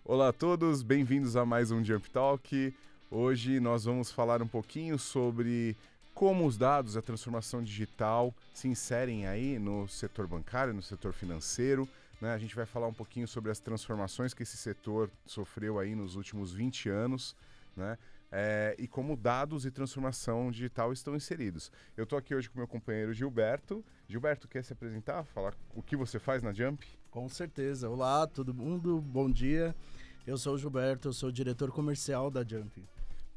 Olá a todos, bem-vindos a mais um Jump Talk. Hoje nós vamos falar um pouquinho sobre como os dados, a transformação digital se inserem aí no setor bancário, no setor financeiro, né? A gente vai falar um pouquinho sobre as transformações que esse setor sofreu aí nos últimos 20 anos, né? E como dados e transformação digital estão inseridos. Eu estou aqui hoje com meu companheiro Gilberto. Gilberto, quer se apresentar? Falar o que você faz na Jump? Com certeza. Olá, todo mundo, bom dia. Eu sou o Gilberto, eu sou o diretor comercial da Jump.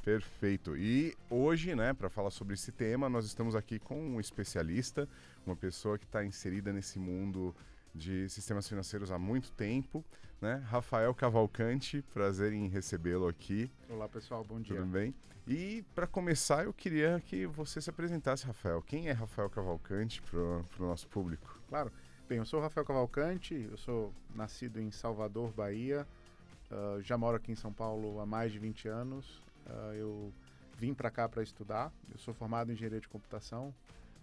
Perfeito. E hoje, né, para falar sobre esse tema, nós estamos aqui com um especialista, uma pessoa que está inserida nesse mundo de sistemas financeiros há muito tempo, né? Rafael Cavalcante, prazer em recebê-lo aqui. Olá pessoal, bom dia. Tudo bem? E para começar, eu queria que você se apresentasse, Rafael. Quem é Rafael Cavalcante para o nosso público? Claro. Bem, eu sou o Rafael Cavalcante, eu sou nascido em Salvador, Bahia, já moro aqui em São Paulo há mais de 20 anos. Eu vim para cá para estudar, eu sou formado em engenharia de computação,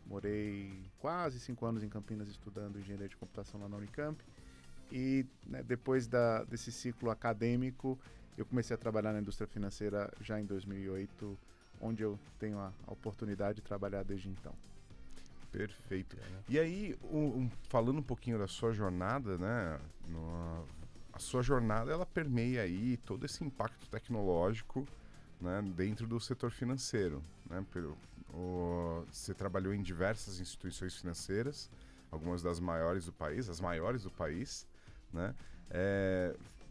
morei quase 5 anos em Campinas estudando engenharia de computação lá na Unicamp e depois desse ciclo acadêmico eu comecei a trabalhar na indústria financeira já em 2008, onde eu tenho a oportunidade de trabalhar desde então. Perfeito. E aí, falando um pouquinho da sua jornada, né? A sua jornada, ela permeia aí todo esse impacto tecnológico, né, dentro do setor financeiro, né? Você trabalhou em diversas instituições financeiras, algumas das maiores do país, as maiores do país, né?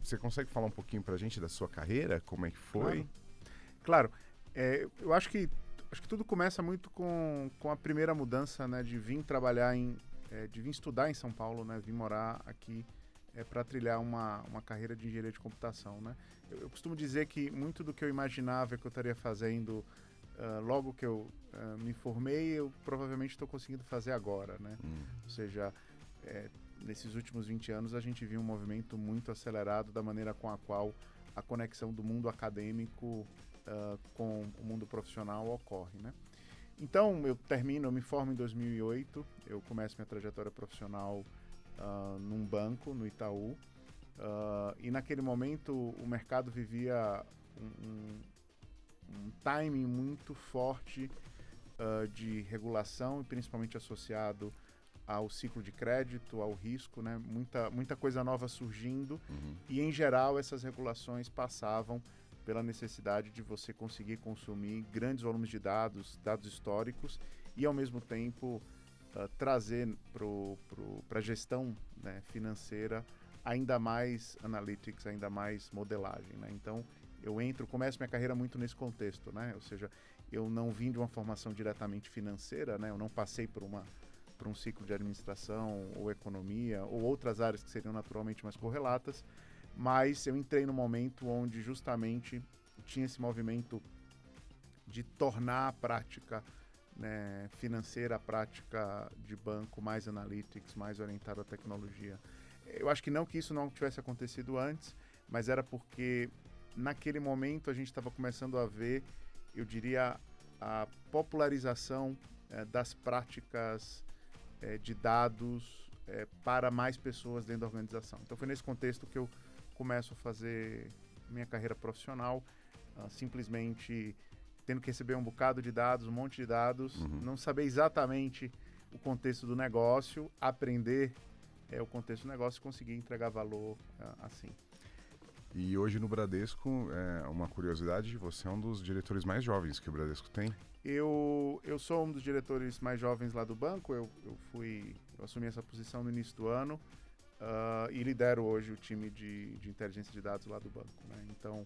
Você consegue falar um pouquinho pra gente da sua carreira? Como é que foi? Claro. Eu acho que tudo começa muito com a primeira mudança, né, de vir trabalhar de vir estudar em São Paulo, né, vir morar aqui para trilhar uma carreira de engenharia de computação, né. Eu costumo dizer que muito do que eu imaginava que eu estaria fazendo logo que eu me formei, eu provavelmente estou conseguindo fazer agora, né. Ou seja, nesses últimos 20 anos a gente viu um movimento muito acelerado da maneira com a qual a conexão do mundo acadêmico com o mundo profissional ocorre, né? Então, eu me formo em 2008, eu começo minha trajetória profissional num banco, no Itaú, e naquele momento o mercado vivia um timing muito forte de regulação e principalmente associado ao ciclo de crédito, ao risco, né? Muita coisa nova surgindo e, em geral, essas regulações passavam pela necessidade de você conseguir consumir grandes volumes de dados históricos e, ao mesmo tempo, trazer para a gestão, né, financeira ainda mais analytics, ainda mais modelagem, né? Então, começo minha carreira muito nesse contexto, né? Ou seja, eu não vim de uma formação diretamente financeira, né? Eu não passei por um ciclo de administração ou economia ou outras áreas que seriam naturalmente mais correlatas, mas eu entrei no momento onde justamente tinha esse movimento de tornar a prática, né, financeira, a prática de banco mais analytics, mais orientada à tecnologia. Eu acho que isso não tivesse acontecido antes, mas era porque naquele momento a gente estava começando a ver, eu diria, a popularização das práticas de dados para mais pessoas dentro da organização. Então foi nesse contexto que eu começo a fazer minha carreira profissional, simplesmente tendo que receber um bocado de dados, um monte de dados, não saber exatamente o contexto do negócio, aprender o contexto do negócio e conseguir entregar valor assim. E hoje no Bradesco, uma curiosidade, você é um dos diretores mais jovens que o Bradesco tem? Eu sou um dos diretores mais jovens lá do banco, eu assumi essa posição no início do ano, e lidero hoje o time de inteligência de dados lá do banco, né? Então,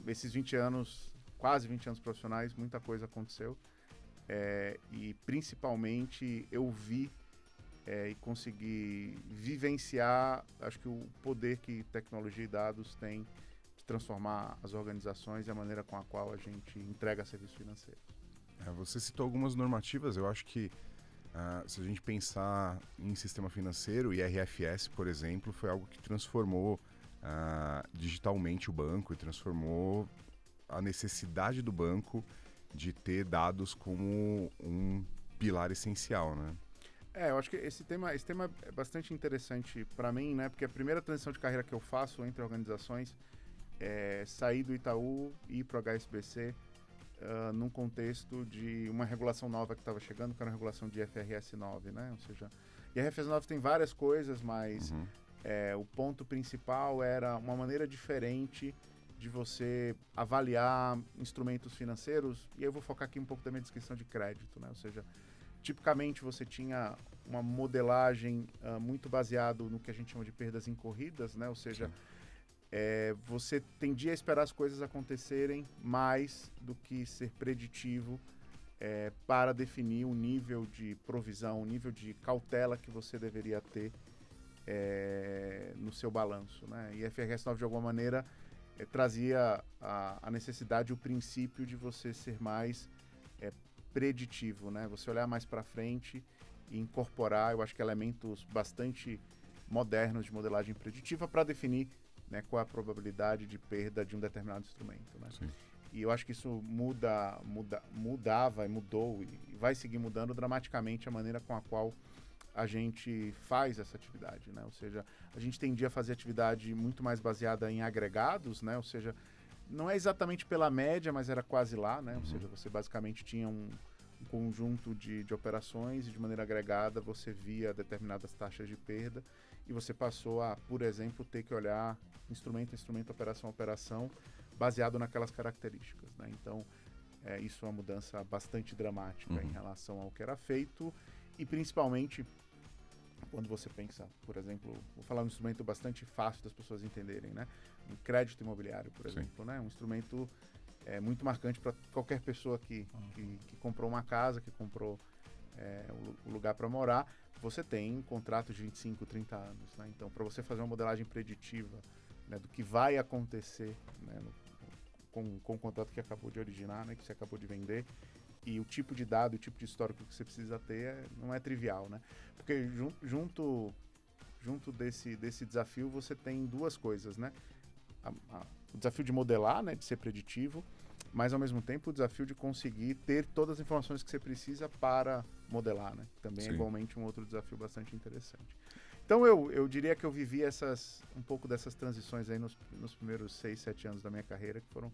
esses 20 anos, quase 20 anos profissionais, muita coisa aconteceu, e principalmente eu vi e consegui vivenciar, acho que o poder que tecnologia e dados têm de transformar as organizações e a maneira com a qual a gente entrega serviços financeiros. Você citou algumas normativas, eu acho que se a gente pensar em sistema financeiro, IRFS, por exemplo, foi algo que transformou digitalmente o banco e transformou a necessidade do banco de ter dados como um pilar essencial, né? Eu acho que esse tema é bastante interessante para mim, né? Porque a primeira transição de carreira que eu faço entre organizações é sair do Itaú e ir para o HSBC num contexto de uma regulação nova que estava chegando, que era a regulação de IFRS 9, né? Ou seja, IFRS 9 tem várias coisas, mas o ponto principal era uma maneira diferente de você avaliar instrumentos financeiros, e eu vou focar aqui um pouco da minha descrição de crédito, né? Ou seja, tipicamente você tinha uma modelagem muito baseado no que a gente chama de perdas incorridas, né? Ou seja, você tendia a esperar as coisas acontecerem mais do que ser preditivo para definir o nível de provisão, o nível de cautela que você deveria ter no seu balanço, né? E a IFRS 9, de alguma maneira, trazia a necessidade, o princípio de você ser mais preditivo, né? Você olhar mais para frente e incorporar, eu acho que elementos bastante modernos de modelagem preditiva para definir, né, qual é a probabilidade de perda de um determinado instrumento, né? Sim. E eu acho que isso mudava e mudou e vai seguir mudando dramaticamente a maneira com a qual a gente faz essa atividade, né? Ou seja, a gente tendia a fazer atividade muito mais baseada em agregados, né? Ou seja, não é exatamente pela média, mas era quase lá, né? Ou seja, você basicamente tinha um conjunto de operações e de maneira agregada você via determinadas taxas de perda e você passou a, por exemplo, ter que olhar instrumento a instrumento, operação a operação, baseado naquelas características, né? Então, isso é uma mudança bastante dramática em relação ao que era feito e principalmente quando você pensa, por exemplo, vou falar um instrumento bastante fácil das pessoas entenderem, né? Um crédito imobiliário, por exemplo, né? Um instrumento muito marcante para qualquer pessoa que comprou uma casa, que comprou o lugar para morar. Você tem contratos de 25, 30 anos, né? Então, para você fazer uma modelagem preditiva, né, do que vai acontecer, né, com o contrato que acabou de originar, né, que você acabou de vender, e o tipo de dado, o tipo de histórico que você precisa ter não é trivial, né? Porque junto desse desafio você tem duas coisas, né? O desafio de modelar, né, de ser preditivo, mas ao mesmo tempo o desafio de conseguir ter todas as informações que você precisa para modelar, né? Também é igualmente um outro desafio bastante interessante. Então eu diria que eu vivi um pouco dessas transições aí nos primeiros 6, 7 anos da minha carreira, que foram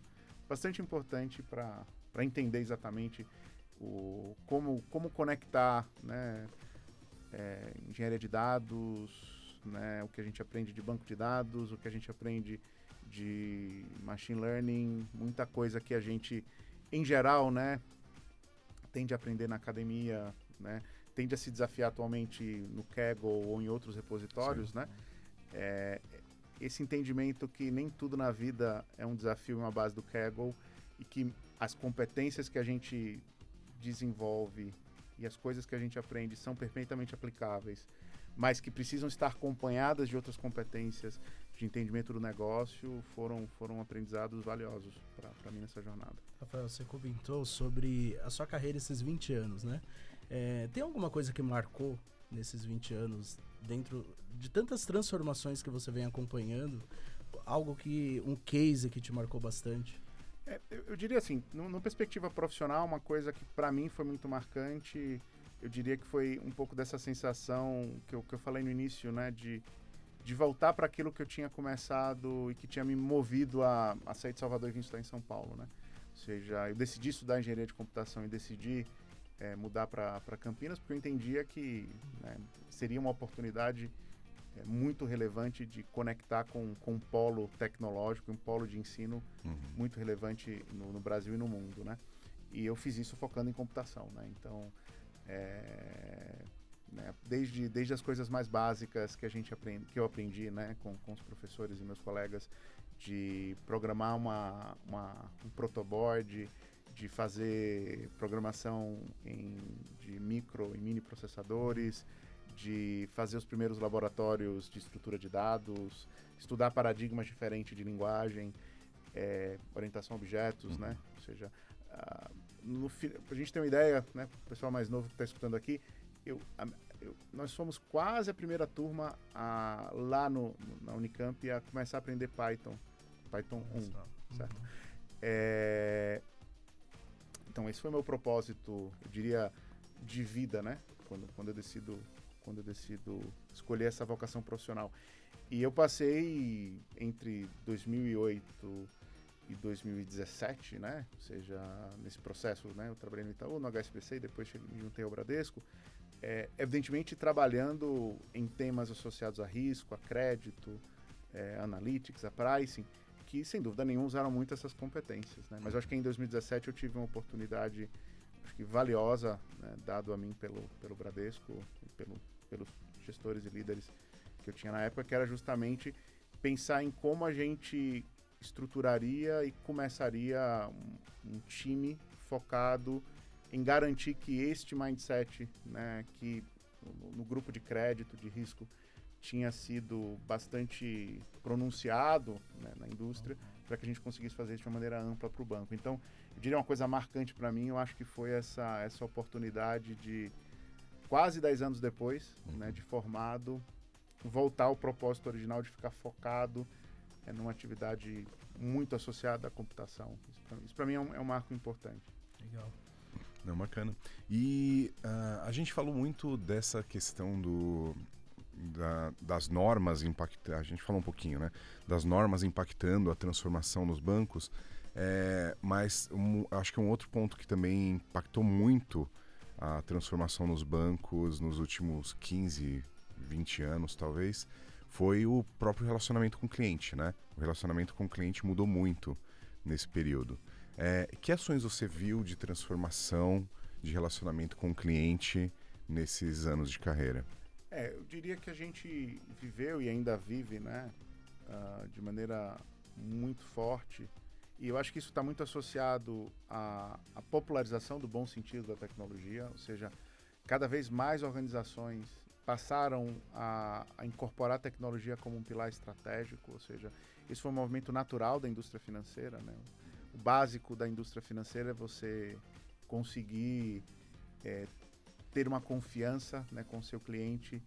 bastante importantes para entender exatamente como conectar, né, engenharia de dados, né, o que a gente aprende de banco de dados, o que a gente aprende de machine learning, muita coisa que a gente, em geral, né, tende a aprender na academia, né, tende a se desafiar atualmente no Kaggle ou em outros repositórios, né? Esse entendimento que nem tudo na vida é um desafio em uma base do Kaggle e que as competências que a gente desenvolve e as coisas que a gente aprende são perfeitamente aplicáveis, mas que precisam estar acompanhadas de outras competências de entendimento do negócio, foram aprendizados valiosos para mim nessa jornada. Rafael, você comentou sobre a sua carreira esses 20 anos, né? Tem alguma coisa que marcou nesses 20 anos, dentro de tantas transformações que você vem acompanhando, um case que te marcou bastante? Eu diria assim, numa perspectiva profissional, uma coisa que para mim foi muito marcante, eu diria que foi um pouco dessa sensação que eu falei no início, né, de voltar para aquilo que eu tinha começado e que tinha me movido a sair de Salvador e vir estudar em São Paulo, né? Ou seja, eu decidi estudar engenharia de computação e decidi mudar para Campinas porque eu entendia que, né, seria uma oportunidade muito relevante de conectar com um polo tecnológico, um polo de ensino muito relevante no Brasil e no mundo, né? E eu fiz isso focando em computação, né? Então, né, desde as coisas mais básicas que eu aprendi, né, com os professores e meus colegas, de programar um protoboard, de fazer programação de micro e mini processadores, de fazer os primeiros laboratórios de estrutura de dados, estudar paradigmas diferentes de linguagem, orientação a objetos, né? Ou seja, pra gente ter uma ideia, né, o pessoal mais novo que está escutando aqui, nós fomos quase a primeira turma lá na Unicamp a começar a aprender Python 1, certo? Então, esse foi o meu propósito, eu diria, de vida, né? Quando eu decido escolher essa vocação profissional. E eu passei entre 2008 e 2017, né? Ou seja, nesse processo, né? Eu trabalhei no Itaú, no HSBC, e depois me juntei ao Bradesco. Evidentemente, trabalhando em temas associados a risco, a crédito, analytics, a pricing, que sem dúvida nenhuma usaram muito essas competências, né? Mas eu acho que em 2017 eu tive uma oportunidade, acho que valiosa, né, dado a mim pelo Bradesco e pelos gestores e líderes que eu tinha na época, que era justamente pensar em como a gente estruturaria e começaria um time focado em garantir que este mindset, né, que no grupo de crédito, de risco, tinha sido bastante pronunciado, né, na indústria, para que a gente conseguisse fazer isso de uma maneira ampla para o banco. Então, eu diria uma coisa marcante para mim, eu acho que foi essa oportunidade de, quase 10 anos depois, né, de formado, voltar ao propósito original de ficar focado numa atividade muito associada à computação. Isso para mim é um marco importante. Legal. Não, bacana. E a gente falou muito dessa questão das normas impactando, a gente falou um pouquinho, né? Das normas impactando a transformação nos bancos, mas acho que um outro ponto que também impactou muito a transformação nos bancos nos últimos 15, 20 anos, talvez, foi o próprio relacionamento com o cliente, né? O relacionamento com o cliente mudou muito nesse período. Que ações você viu de transformação de relacionamento com o cliente nesses anos de carreira? Eu diria que a gente viveu e ainda vive, né, de maneira muito forte, e eu acho que isso está muito associado à popularização do bom sentido da tecnologia, ou seja, cada vez mais organizações passaram a incorporar a tecnologia como um pilar estratégico, ou seja, isso foi um movimento natural da indústria financeira, né? O básico da indústria financeira é você conseguir ter uma confiança, né, com o seu cliente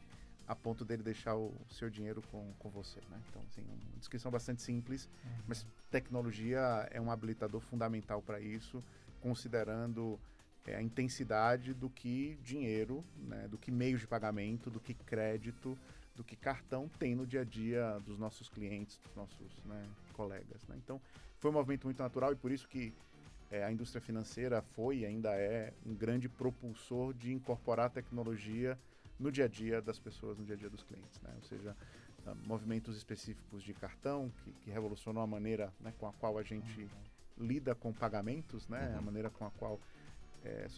a ponto dele deixar o seu dinheiro com você, né? Então, assim, uma descrição bastante simples, mas tecnologia é um habilitador fundamental para isso, considerando a intensidade do que dinheiro, né, do que meios de pagamento, do que crédito, do que cartão tem no dia a dia dos nossos clientes, dos nossos, né, colegas, né? Então, foi um movimento muito natural e por isso que a indústria financeira foi e ainda é um grande propulsor de incorporar a tecnologia no dia a dia das pessoas, no dia a dia dos clientes, né? Ou seja, movimentos específicos de cartão que revolucionou a maneira, né, com a qual a gente lida com pagamentos, né? A maneira com a qual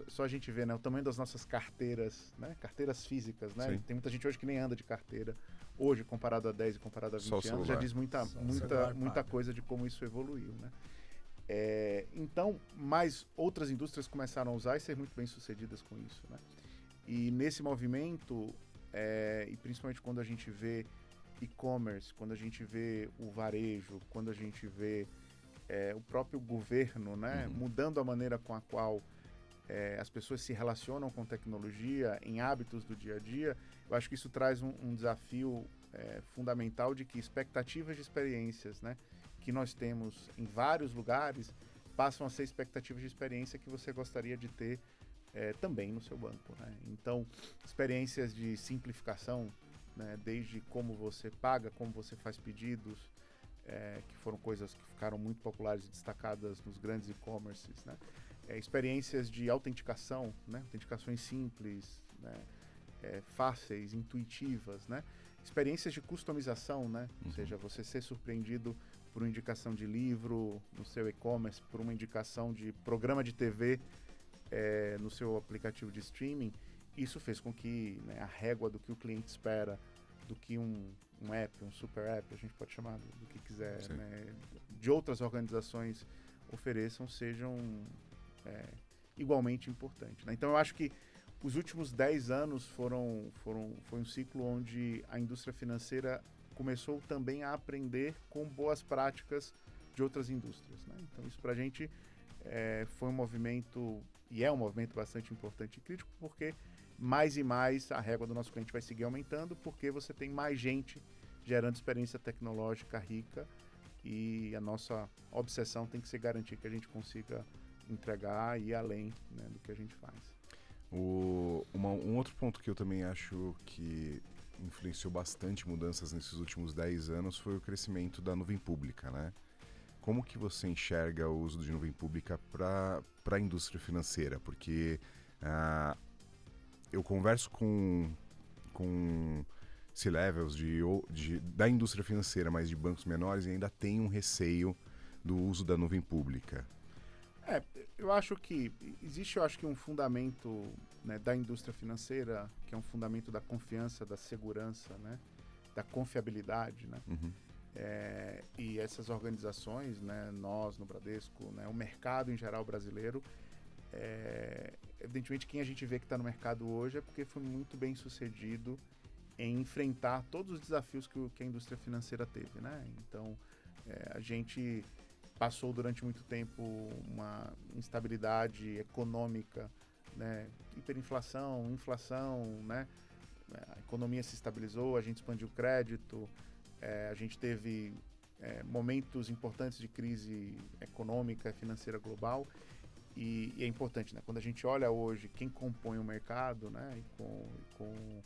só a gente vê, né, o tamanho das nossas carteiras, né? Carteiras físicas, né? Sim. Tem muita gente hoje que nem anda de carteira. Hoje, comparado a 10 e comparado a 20 anos, já diz muita coisa de como isso evoluiu, né? Então, mais outras indústrias começaram a usar e ser muito bem sucedidas com isso, né? E nesse movimento, e principalmente quando a gente vê e-commerce, quando a gente vê o varejo, quando a gente vê o próprio governo, né, mudando a maneira com a qual as pessoas se relacionam com tecnologia em hábitos do dia a dia, eu acho que isso traz um desafio fundamental de que expectativas de experiências, né, que nós temos em vários lugares passam a ser expectativas de experiência que você gostaria de ter também no seu banco, né? Então, experiências de simplificação, né, desde como você paga, como você faz pedidos, que foram coisas que ficaram muito populares e destacadas nos grandes e-commerces, né? Experiências de autenticação, né? Autenticações simples, né? Fáceis, intuitivas, né? Experiências de customização, né? Ou seja, você ser surpreendido por uma indicação de livro no seu e-commerce, por uma indicação de programa de TV no seu aplicativo de streaming, isso fez com que, né, a régua do que o cliente espera, do que um app, um super app, a gente pode chamar do que quiser, né, de outras organizações ofereçam, sejam igualmente importantes, né? Então eu acho que os últimos 10 anos foi um ciclo onde a indústria financeira começou também a aprender com boas práticas de outras indústrias, né? Então isso pra gente foi um movimento, e é um movimento bastante importante e crítico, porque mais e mais a régua do nosso cliente vai seguir aumentando, porque você tem mais gente gerando experiência tecnológica rica, e a nossa obsessão tem que ser garantir que a gente consiga entregar e ir além, né, do que a gente faz. Um outro ponto que eu também acho que influenciou bastante mudanças nesses últimos 10 anos foi o crescimento da nuvem pública, né? Como que você enxerga o uso de nuvem pública para a indústria financeira? Porque eu converso com C-levels da indústria financeira, mas de bancos menores, e ainda tem um receio do uso da nuvem pública. Eu acho que existe, um fundamento, né, da indústria financeira, que é um fundamento da confiança, da segurança, né, da confiabilidade, né? Uhum. E essas organizações, né, nós no Bradesco, né, o mercado em geral brasileiro, evidentemente quem a gente vê que está no mercado hoje é porque foi muito bem sucedido em enfrentar todos os desafios que a indústria financeira teve, né? Então, a gente passou durante muito tempo uma instabilidade econômica, né? Hiperinflação, inflação, né? A economia se estabilizou, a gente expandiu o crédito, a gente teve momentos importantes de crise econômica e financeira global, e é importante, né? Quando a gente olha hoje quem compõe o mercado, né? E com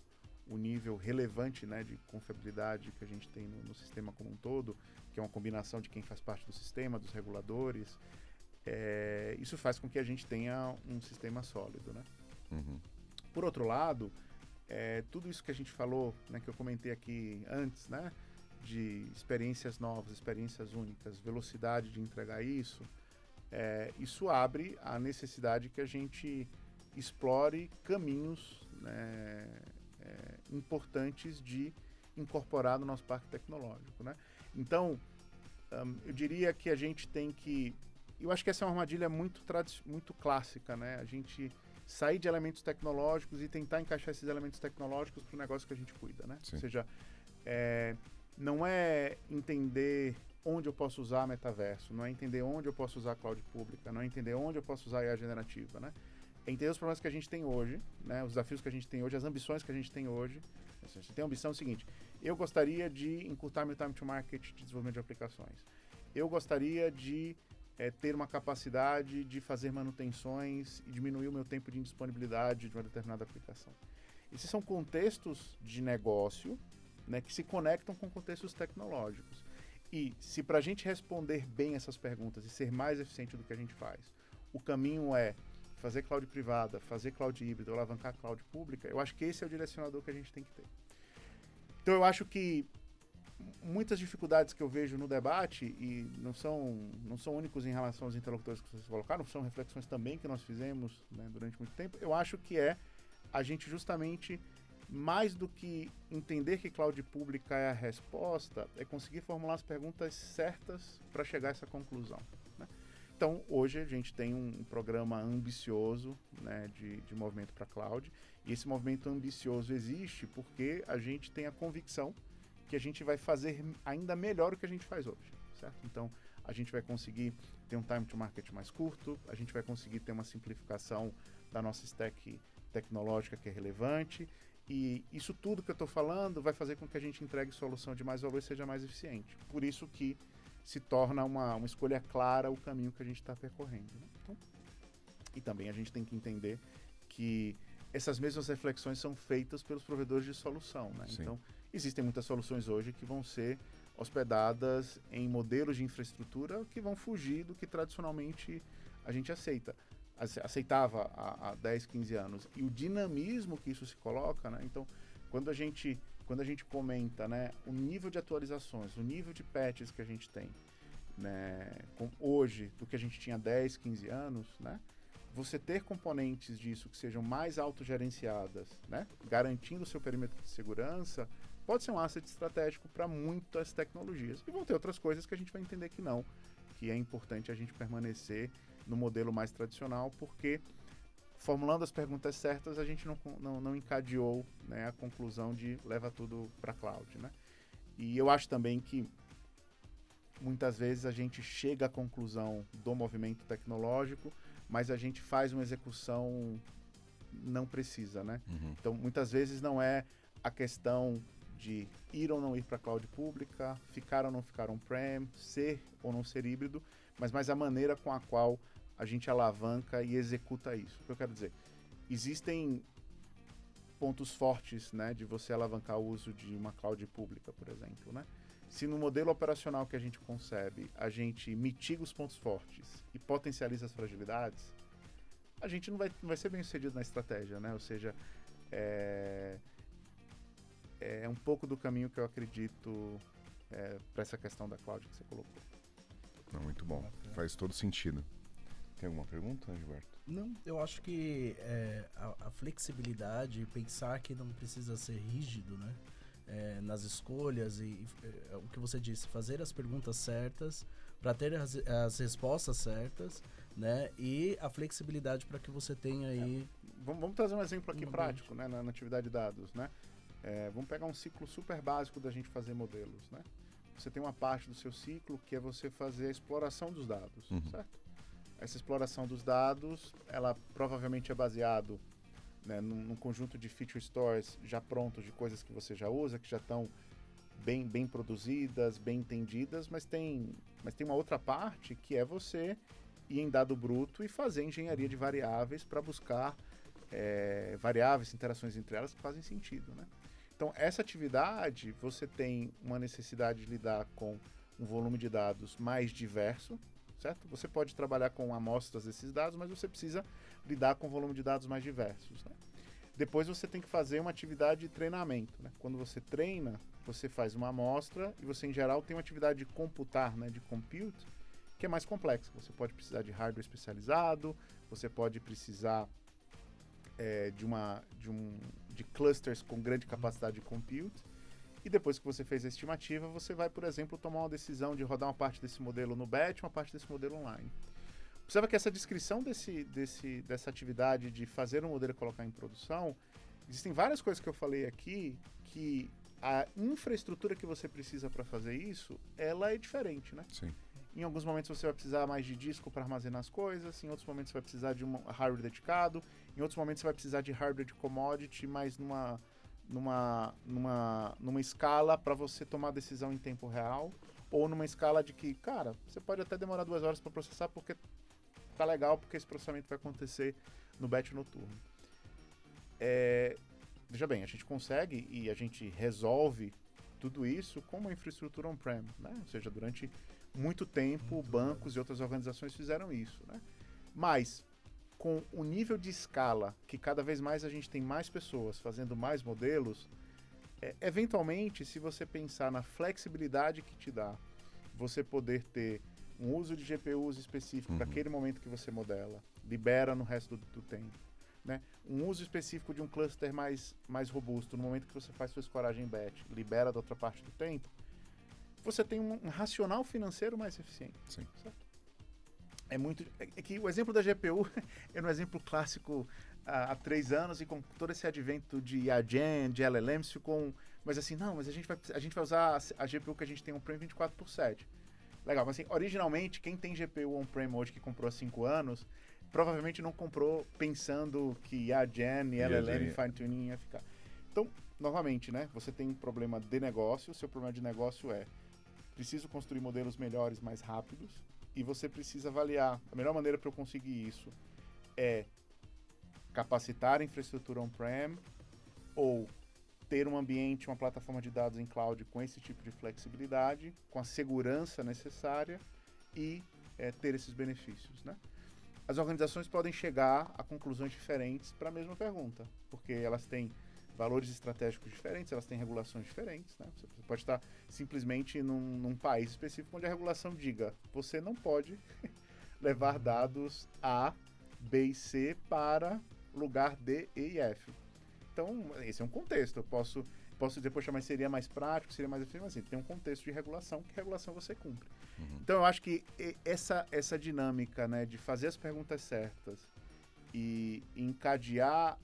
o nível relevante, né, de confiabilidade que a gente tem no sistema como um todo, que é uma combinação de quem faz parte do sistema, dos reguladores, isso faz com que a gente tenha um sistema sólido, né? Uhum. Por outro lado, tudo isso que a gente falou, né, que eu comentei aqui antes, né, de experiências novas, experiências únicas, velocidade de entregar isso, isso abre a necessidade que a gente explore caminhos, né, importantes de incorporar no nosso parque tecnológico, né? Então, eu diria que a gente tem que... Eu acho que essa é uma armadilha muito clássica, né? A gente sair de elementos tecnológicos e tentar encaixar esses elementos tecnológicos para o negócio que a gente cuida, né? Sim. Ou seja, não é entender onde eu posso usar metaverso, não é entender onde eu posso usar cloud pública, não é entender onde eu posso usar IA generativa, né? É entender os problemas que a gente tem hoje, né? Os desafios que a gente tem hoje, as ambições que a gente tem hoje. A gente tem a ambição seguinte: eu gostaria de encurtar meu time to market de desenvolvimento de aplicações. Eu gostaria de ter uma capacidade de fazer manutenções e diminuir o meu tempo de indisponibilidade de uma determinada aplicação. Esses são contextos de negócio, né, que se conectam com contextos tecnológicos. E se para a gente responder bem essas perguntas e ser mais eficiente do que a gente faz, o caminho é fazer cloud privada, fazer cloud híbrido, alavancar cloud pública, eu acho que esse é o direcionador que a gente tem que ter. Então eu acho que muitas dificuldades que eu vejo no debate, e não são únicos em relação aos interlocutores que vocês colocaram, são reflexões também que nós fizemos, né, durante muito tempo, eu acho que a gente justamente, mais do que entender que cloud pública é a resposta, é conseguir formular as perguntas certas para chegar a essa conclusão. Então, hoje a gente tem um programa ambicioso, né, de movimento para cloud, e esse movimento ambicioso existe porque a gente tem a convicção que a gente vai fazer ainda melhor o que a gente faz hoje, certo? Então, a gente vai conseguir ter um time to market mais curto, a gente vai conseguir ter uma simplificação da nossa stack tecnológica que é relevante, e isso tudo que eu estou falando vai fazer com que a gente entregue solução de mais valor e seja mais eficiente. Por isso que se torna uma escolha clara o caminho que a gente está percorrendo, né? Então, e também a gente tem que entender que essas mesmas reflexões são feitas pelos provedores de solução, né? Então, existem muitas soluções hoje que vão ser hospedadas em modelos de infraestrutura que vão fugir do que tradicionalmente a gente aceitava há 10, 15 anos. E o dinamismo que isso se coloca, né? Então, quando a gente comenta, né, o nível de atualizações, o nível de patches que a gente tem, né, hoje do que a gente tinha 10, 15 anos, né, você ter componentes disso que sejam mais autogerenciadas, né, garantindo o seu perímetro de segurança, pode ser um asset estratégico para muitas tecnologias. E vão ter outras coisas que a gente vai entender que não, que é importante a gente permanecer no modelo mais tradicional, porque formulando as perguntas certas, a gente não encadeou, né, a conclusão de leva tudo para cloud, né? E eu acho também que muitas vezes a gente chega à conclusão do movimento tecnológico, mas a gente faz uma execução não precisa, né? Uhum. Então, muitas vezes não é a questão de ir ou não ir para a cloud pública, ficar ou não ficar on-prem, ser ou não ser híbrido, mas mais a maneira com a qual a gente alavanca e executa isso. O que eu quero dizer? Existem pontos fortes, né, de você alavancar o uso de uma cloud pública, por exemplo, né? Se no modelo operacional que a gente concebe, a gente mitiga os pontos fortes e potencializa as fragilidades, a gente não vai ser bem sucedido na estratégia, né? Ou seja, é um pouco do caminho que eu acredito para essa questão da cloud que você colocou. Não, muito bom. Faz todo sentido. Tem alguma pergunta, Gilberto? Não, eu acho que a flexibilidade, pensar que não precisa ser rígido, né? Nas escolhas e o que você disse, fazer as perguntas certas para ter as respostas certas, né? E a flexibilidade para que você tenha aí... Vamos trazer um exemplo aqui prático, né? Na atividade de dados, né? Vamos pegar um ciclo super básico da gente fazer modelos, né? Você tem uma parte do seu ciclo que é você fazer a exploração dos dados, certo? Essa exploração dos dados, ela provavelmente é baseado, né, num conjunto de feature stores já prontos, de coisas que você já usa, que já estão bem produzidas, bem entendidas, mas tem uma outra parte que é você ir em dado bruto e fazer engenharia de variáveis para buscar variáveis, interações entre elas que fazem sentido, né? Então, essa atividade, você tem uma necessidade de lidar com um volume de dados mais diverso, certo? Você pode trabalhar com amostras desses dados, mas você precisa lidar com um volume de dados mais diversos, né? Depois você tem que fazer uma atividade de treinamento, né? Quando você treina, você faz uma amostra e você, em geral, tem uma atividade de computar, né? De compute, que é mais complexa. Você pode precisar de hardware especializado, você pode precisar de clusters com grande capacidade de compute. E depois que você fez a estimativa, você vai, por exemplo, tomar uma decisão de rodar uma parte desse modelo no batch, uma parte desse modelo online. Observa que essa descrição dessa atividade de fazer um modelo e colocar em produção, existem várias coisas que eu falei aqui que a infraestrutura que você precisa para fazer isso, ela é diferente, né? Sim. Em alguns momentos você vai precisar mais de disco para armazenar as coisas, em outros momentos você vai precisar de um hardware dedicado, em outros momentos você vai precisar de hardware de commodity, mas numa escala para você tomar decisão em tempo real, ou numa escala de que, cara, você pode até demorar 2 horas para processar porque tá legal, porque esse processamento vai acontecer no batch noturno. Veja bem, a gente consegue e a gente resolve tudo isso com uma infraestrutura on-prem, né? Ou seja, durante muito tempo, bancos e outras organizações fizeram isso, né? Mas, com o nível de escala que cada vez mais a gente tem mais pessoas fazendo mais modelos, eventualmente, se você pensar na flexibilidade que te dá, você poder ter um uso de GPUs específico para aquele momento que você modela, libera no resto do tempo, né? Um uso específico de um cluster mais robusto no momento que você faz sua escoragem batch, libera da outra parte do tempo, você tem um racional financeiro mais eficiente. Sim. Certo? É que o exemplo da GPU é um exemplo clássico há 3 anos e com todo esse advento de AGEN, de LLMs, ficou mas assim, não, mas a gente vai usar a GPU que a gente tem on-prem 24/7. Legal, mas assim, originalmente, quem tem GPU on-prem hoje que comprou há 5 anos, provavelmente não comprou pensando que AGEN e LLM e fine-tuning ia ficar. Então, novamente, né, você tem um problema de negócio, o seu problema de negócio preciso construir modelos melhores, mais rápidos, e você precisa avaliar. A melhor maneira para eu conseguir isso é capacitar a infraestrutura on-prem ou ter um ambiente, uma plataforma de dados em cloud com esse tipo de flexibilidade, com a segurança necessária e ter esses benefícios, né? As organizações podem chegar a conclusões diferentes para a mesma pergunta, porque elas têm valores estratégicos diferentes, elas têm regulações diferentes, né? Você pode estar simplesmente num país específico onde a regulação diga você não pode levar dados A, B e C para lugar D, E e F. Então, esse é um contexto. Eu posso depois chamar, seria mais prático, seria mais eficiente, mas assim, tem um contexto de regulação, que regulação você cumpre. Então, eu acho que essa dinâmica, né, de fazer as perguntas certas e encadear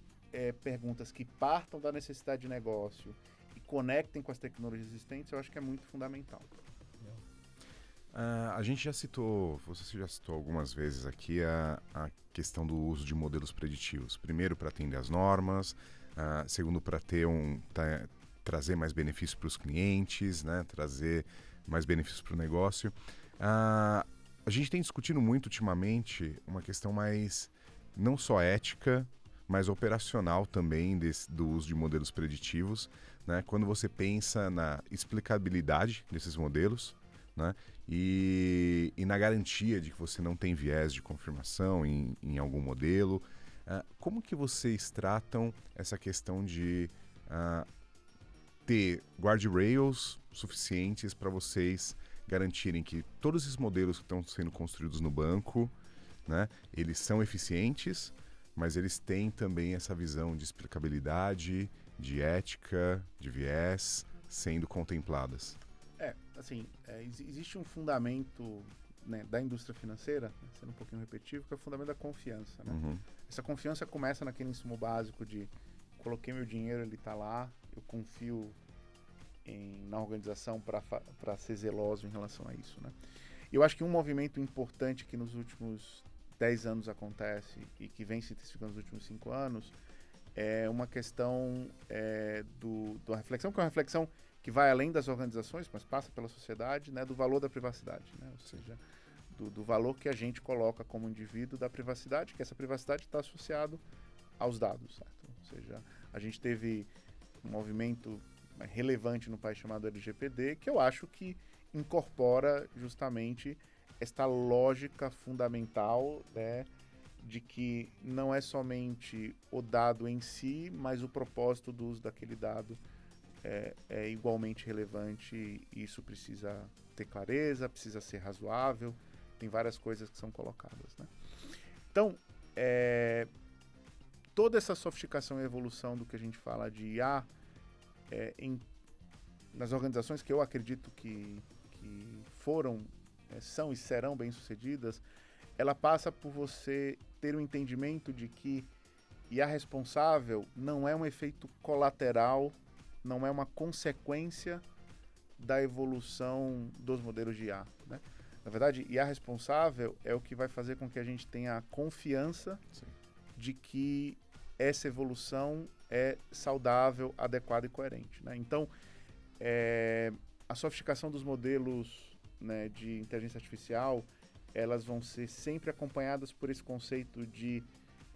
perguntas que partam da necessidade de negócio e conectem com as tecnologias existentes, eu acho que é muito fundamental. A gente já citou, você já citou algumas vezes aqui a questão do uso de modelos preditivos. Primeiro, para atender às normas, segundo, para trazer mais benefício para os clientes, né? Trazer mais benefícios para o negócio. A gente tem discutido muito ultimamente uma questão mais, não só ética, mas operacional também do uso de modelos preditivos, né? Quando você pensa na explicabilidade desses modelos, né? E na garantia de que você não tem viés de confirmação em algum modelo. Como que vocês tratam essa questão de ter guardrails suficientes para vocês garantirem que todos esses modelos que estão sendo construídos no banco, né, eles são eficientes, mas eles têm também essa visão de explicabilidade, de ética, de viés, sendo contempladas? Existe um fundamento, né, da indústria financeira, sendo um pouquinho repetitivo, que é o fundamento da confiança. Né? Uhum. Essa confiança começa naquele insumo básico de coloquei meu dinheiro, ele está lá, eu confio na organização para ser zeloso em relação a isso. Né? Eu acho que um movimento importante que nos últimos 10 anos acontece e que vem se intensificando nos últimos 5 anos é uma questão da reflexão, que é uma reflexão que vai além das organizações, mas passa pela sociedade, né, do valor da privacidade, né? Ou seja, do valor que a gente coloca como indivíduo da privacidade, que essa privacidade está associado aos dados. Certo? Ou seja, a gente teve um movimento relevante no país chamado LGPD, que eu acho que incorpora justamente esta lógica fundamental, né, de que não é somente o dado em si, mas o propósito do uso daquele dado é igualmente relevante e isso precisa ter clareza, precisa ser razoável, tem várias coisas que são colocadas. Né? Então, toda essa sofisticação e evolução do que a gente fala de IA nas organizações que eu acredito que foram, são e serão bem-sucedidas, ela passa por você ter o entendimento de que IA responsável não é um efeito colateral, não é uma consequência da evolução dos modelos de IA. Né? Na verdade, IA responsável é o que vai fazer com que a gente tenha a confiança de que essa evolução é saudável, adequada e coerente. Né? Então, a sofisticação dos modelos, né, de inteligência artificial, elas vão ser sempre acompanhadas por esse conceito de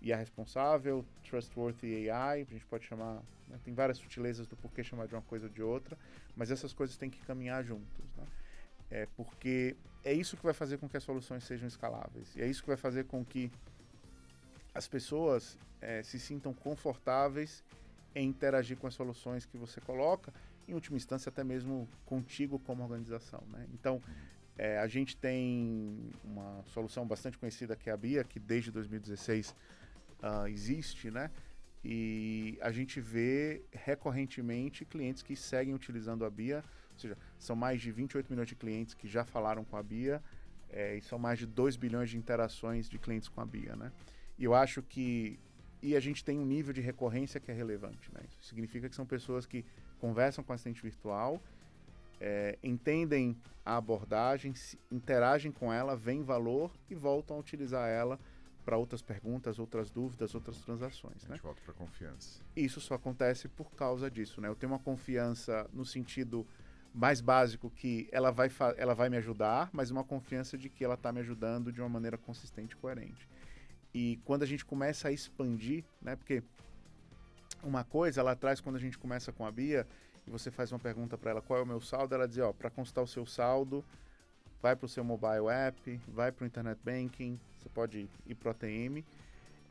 IA responsável, trustworthy AI, a gente pode chamar, né, tem várias sutilezas do porquê chamar de uma coisa ou de outra, mas essas coisas têm que caminhar juntos, né? Porque é isso que vai fazer com que as soluções sejam escaláveis, e é isso que vai fazer com que as pessoas se sintam confortáveis em interagir com as soluções que você coloca, em última instância até mesmo contigo como organização, né? Então, a gente tem uma solução bastante conhecida que é a BIA, que desde 2016 existe, né? E a gente vê recorrentemente clientes que seguem utilizando a BIA, ou seja, são mais de 28 milhões de clientes que já falaram com a BIA, e são mais de 2 bilhões de interações de clientes com a BIA, né? E eu acho que a gente tem um nível de recorrência que é relevante, né? Isso significa que são pessoas que conversam com a assistente virtual, entendem a abordagem, interagem com ela, veem valor e voltam a utilizar ela para outras perguntas, outras dúvidas, outras transações. A gente volta para confiança. Isso só acontece por causa disso, né? Eu tenho uma confiança no sentido mais básico que ela vai me ajudar, mas uma confiança de que ela está me ajudando de uma maneira consistente e coerente. E quando a gente começa a expandir, né? Porque uma coisa lá atrás, quando a gente começa com a BIA, e você faz uma pergunta para ela, qual é o meu saldo? Ela diz, para consultar o seu saldo, vai para o seu mobile app, vai para o internet banking, você pode ir para o ATM.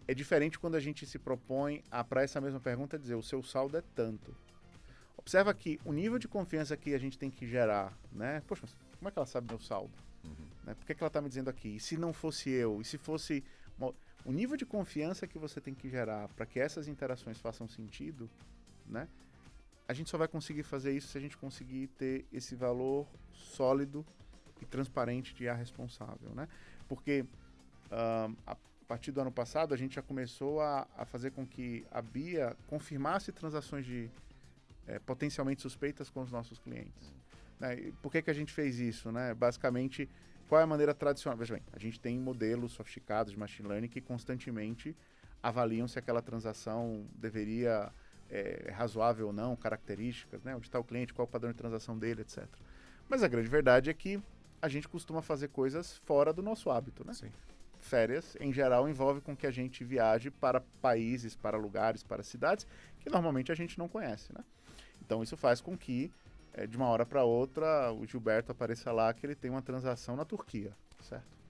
É diferente quando a gente se propõe a, para essa mesma pergunta, dizer, o seu saldo é tanto. Observa que o nível de confiança que a gente tem que gerar, né? Poxa, mas como é que ela sabe meu saldo? Uhum. Né? Por que ela está me dizendo aqui? E se não fosse eu? E se fosse... O nível de confiança que você tem que gerar para que essas interações façam sentido, né? A gente só vai conseguir fazer isso se a gente conseguir ter esse valor sólido e transparente de IA responsável, né? Porque a partir do ano passado a gente já começou a fazer com que a BIA confirmasse transações potencialmente suspeitas com os nossos clientes. Né? E por que a gente fez isso, né? Basicamente, qual é a maneira tradicional? Veja bem, a gente tem modelos sofisticados de machine learning que constantemente avaliam se aquela transação deveria razoável ou não, características, né? Onde está o cliente, qual é o padrão de transação dele, etc. Mas a grande verdade é que a gente costuma fazer coisas fora do nosso hábito, né? Sim. Férias, em geral, envolve com que a gente viaje para países, para lugares, para cidades que normalmente a gente não conhece, né? Então isso faz com que, de uma hora para outra, o Gilberto apareça lá que ele tem uma transação na Turquia, certo?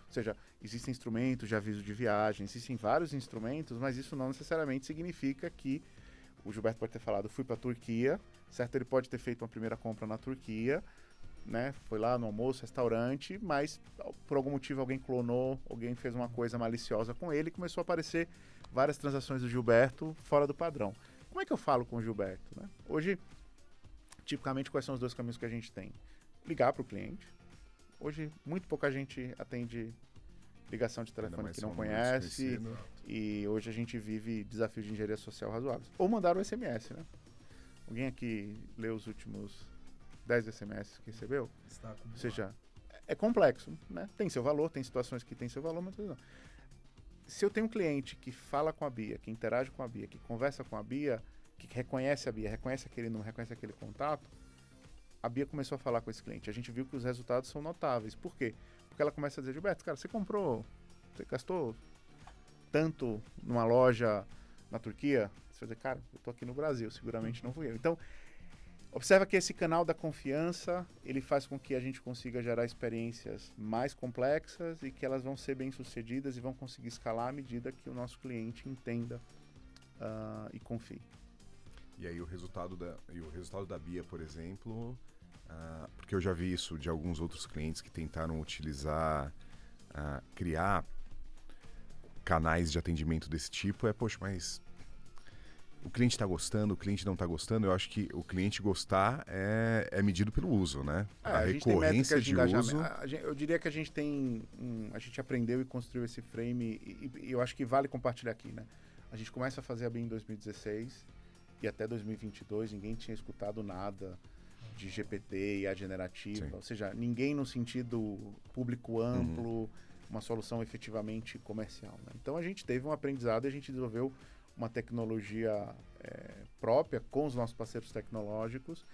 Ou seja, existem instrumentos de aviso de viagem, existem vários instrumentos, mas isso não necessariamente significa que o Gilberto pode ter falado, fui para a Turquia, certo? Ele pode ter feito uma primeira compra na Turquia, né? Foi lá no almoço, restaurante, mas por algum motivo alguém clonou, alguém fez uma coisa maliciosa com ele e começou a aparecer várias transações do Gilberto fora do padrão. Como é que eu falo com o Gilberto, né? Hoje, tipicamente, quais são os dois caminhos que a gente tem? Ligar para o cliente. Hoje, muito pouca gente atende ligação de telefone que não conhece. E hoje a gente vive desafios de engenharia social razoáveis. Ou mandar o SMS, né? Alguém aqui leu os últimos 10 SMS que recebeu? Ou seja, é complexo, né? Tem seu valor, tem situações que tem seu valor, mas não. Se eu tenho um cliente que fala com a Bia, que interage com a Bia, que conversa com a Bia, que reconhece a Bia, reconhece aquele número, reconhece aquele contato, a Bia começou a falar com esse cliente. A gente viu que os resultados são notáveis. Por quê? Porque ela começa a dizer, Gilberto, cara, você gastou tanto numa loja na Turquia? Você vai dizer, cara, eu tô aqui no Brasil, seguramente não fui eu. Então, observa que esse canal da confiança, ele faz com que a gente consiga gerar experiências mais complexas e que elas vão ser bem-sucedidas e vão conseguir escalar à medida que o nosso cliente entenda e confie. E aí o resultado da Bia, por exemplo, porque eu já vi isso de alguns outros clientes que tentaram utilizar, criar canais de atendimento desse tipo, poxa, mas o cliente está gostando, o cliente não está gostando. Eu acho que o cliente gostar é medido pelo uso, né? A recorrência de uso. Eu diria que a gente a gente aprendeu e construiu esse frame e eu acho que vale compartilhar aqui, né? A gente começa a fazer a BIM em 2016 e até 2022 ninguém tinha escutado nada de GPT e a generativa. Sim. Ou seja, ninguém no sentido público amplo, uma solução efetivamente comercial, né? Então a gente teve um aprendizado e a gente desenvolveu uma tecnologia própria com os nossos parceiros tecnológicos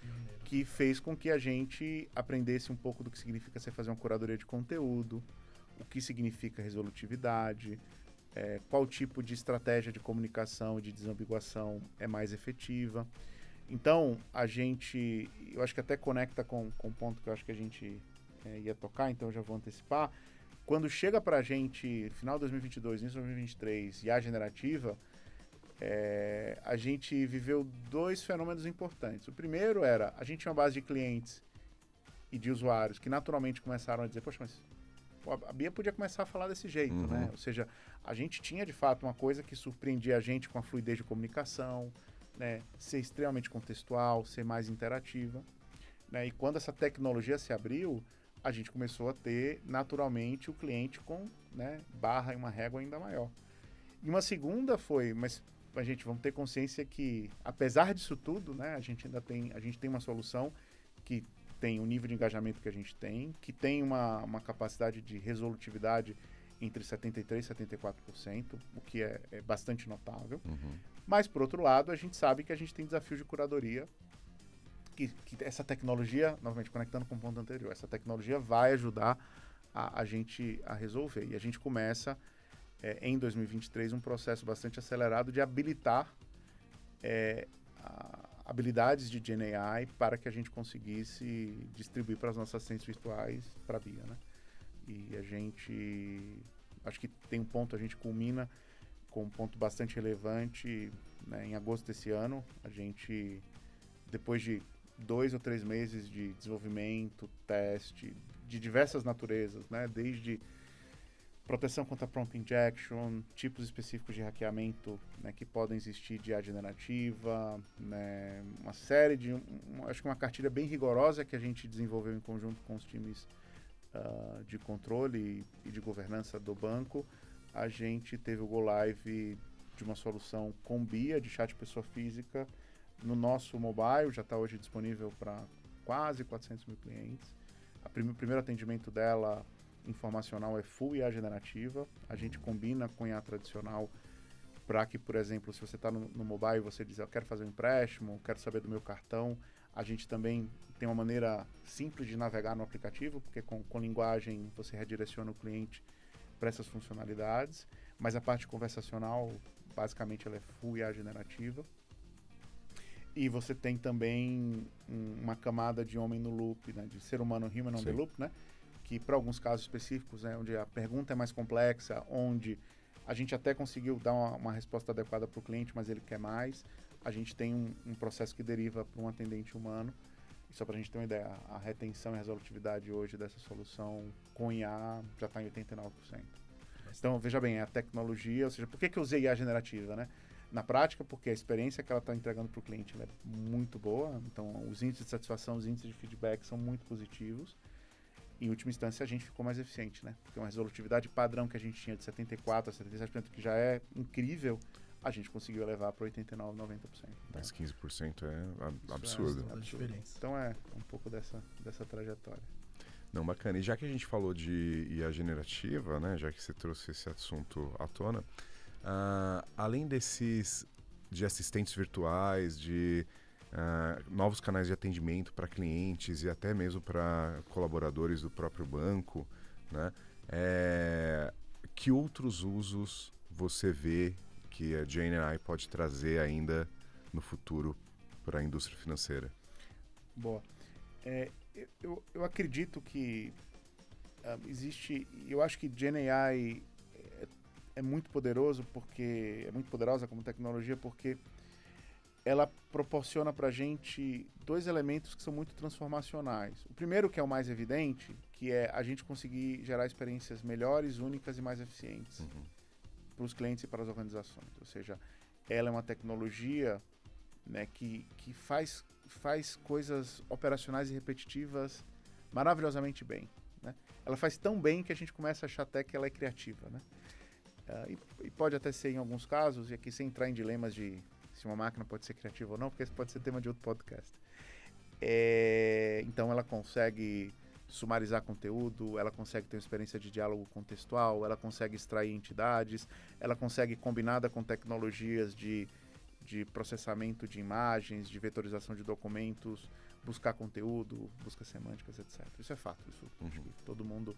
que fez com que a gente aprendesse um pouco do que significa você fazer uma curadoria de conteúdo, o que significa resolutividade, qual tipo de estratégia de comunicação e de desambiguação é mais efetiva. Então, eu acho que até conecta com o ponto que eu acho que a gente ia tocar, então eu já vou antecipar. Quando chega pra gente, final de 2022, início de 2023, e a generativa, a gente viveu dois fenômenos importantes. O primeiro era, a gente tinha uma base de clientes e de usuários que naturalmente começaram a dizer, poxa, mas a Bia podia começar a falar desse jeito, né? Ou seja, a gente tinha de fato uma coisa que surpreendia a gente com a fluidez de comunicação, né? Ser extremamente contextual, ser mais interativa, né? E quando essa tecnologia se abriu, a gente começou a ter naturalmente o cliente com, né, barra e uma régua ainda maior. E uma segunda foi, mas a gente vamos ter consciência que, apesar disso tudo, né, a gente tem uma solução que tem o nível de engajamento que a gente tem, que tem uma capacidade de resolutividade entre 73% e 74%, o que é bastante notável. Mas, por outro lado, a gente sabe que a gente tem desafios de curadoria, que essa tecnologia, novamente conectando com o ponto anterior, essa tecnologia vai ajudar a gente a resolver. E a gente começa, em 2023, um processo bastante acelerado de habilitar habilidades de GenAI para que a gente conseguisse distribuir para as nossas assistentes virtuais para a Bia, né? E a gente, acho que tem um ponto, a gente culmina com um ponto bastante relevante, né? Em agosto desse ano, a gente, depois de 2 ou 3 meses de desenvolvimento, teste, de diversas naturezas, né? Desde proteção contra prompt injection, tipos específicos de hackeamento, né, que podem existir de IA generativa, né, uma série de... acho que uma cartilha bem rigorosa que a gente desenvolveu em conjunto com os times de controle e de governança do banco. A gente teve o Go Live de uma solução com BIA, de chat pessoa física, no nosso mobile, já está hoje disponível para quase 400 mil clientes. O primeiro atendimento dela informacional é full IA generativa. A gente combina com IA tradicional para que, por exemplo, se você está no mobile e você diz, eu quero fazer um empréstimo, quero saber do meu cartão, A gente também tem uma maneira simples de navegar no aplicativo, porque com linguagem você redireciona o cliente para essas funcionalidades, mas a parte conversacional, basicamente, ela é full IA generativa. E você tem também uma camada de homem no loop, né, de ser humano human on the loop, né, que para alguns casos específicos, né, onde a pergunta é mais complexa, onde a gente até conseguiu dar uma resposta adequada para o cliente, mas ele quer mais, a gente tem um processo que deriva para um atendente humano. E só para a gente ter uma ideia, a retenção e resolutividade hoje dessa solução com IA já está em 89%. Então, veja bem, é a tecnologia, ou seja, por que eu usei IA generativa, né? Na prática, porque a experiência que ela está entregando para o cliente ela é muito boa, então os índices de satisfação, os índices de feedback são muito positivos. Em última instância, a gente ficou mais eficiente, né? Porque uma resolutividade padrão que a gente tinha de 74% a 77%, que já é incrível, a gente conseguiu elevar para 89%, 90%. Mas 15% é absurdo. A diferença. Então é um pouco dessa trajetória. Não, bacana. E já que a gente falou de IA generativa, né, já que você trouxe esse assunto à tona, além de assistentes virtuais, de novos canais de atendimento para clientes e até mesmo para colaboradores do próprio banco, né, que outros usos você vê que a GenAI pode trazer ainda no futuro para a indústria financeira? Boa. Eu acredito que existe, eu acho que GenAI é muito poderosa como tecnologia, porque ela proporciona para a gente dois elementos que são muito transformacionais. O primeiro, que é o mais evidente, que é a gente conseguir gerar experiências melhores, únicas e mais eficientes para os clientes e para as organizações. Ou seja, ela é uma tecnologia, né, que faz coisas operacionais e repetitivas maravilhosamente bem, né? Ela faz tão bem que a gente começa a achar até que ela é criativa, né? E pode até ser em alguns casos, e aqui sem entrar em dilemas de se uma máquina pode ser criativa ou não, porque esse pode ser tema de outro podcast. Então ela consegue sumarizar conteúdo, ela consegue ter uma experiência de diálogo contextual, ela consegue extrair entidades, ela consegue, combinada com tecnologias de processamento de imagens, de vetorização de documentos, buscar conteúdo, busca semânticas, etc. Isso é fato. Isso acho que todo mundo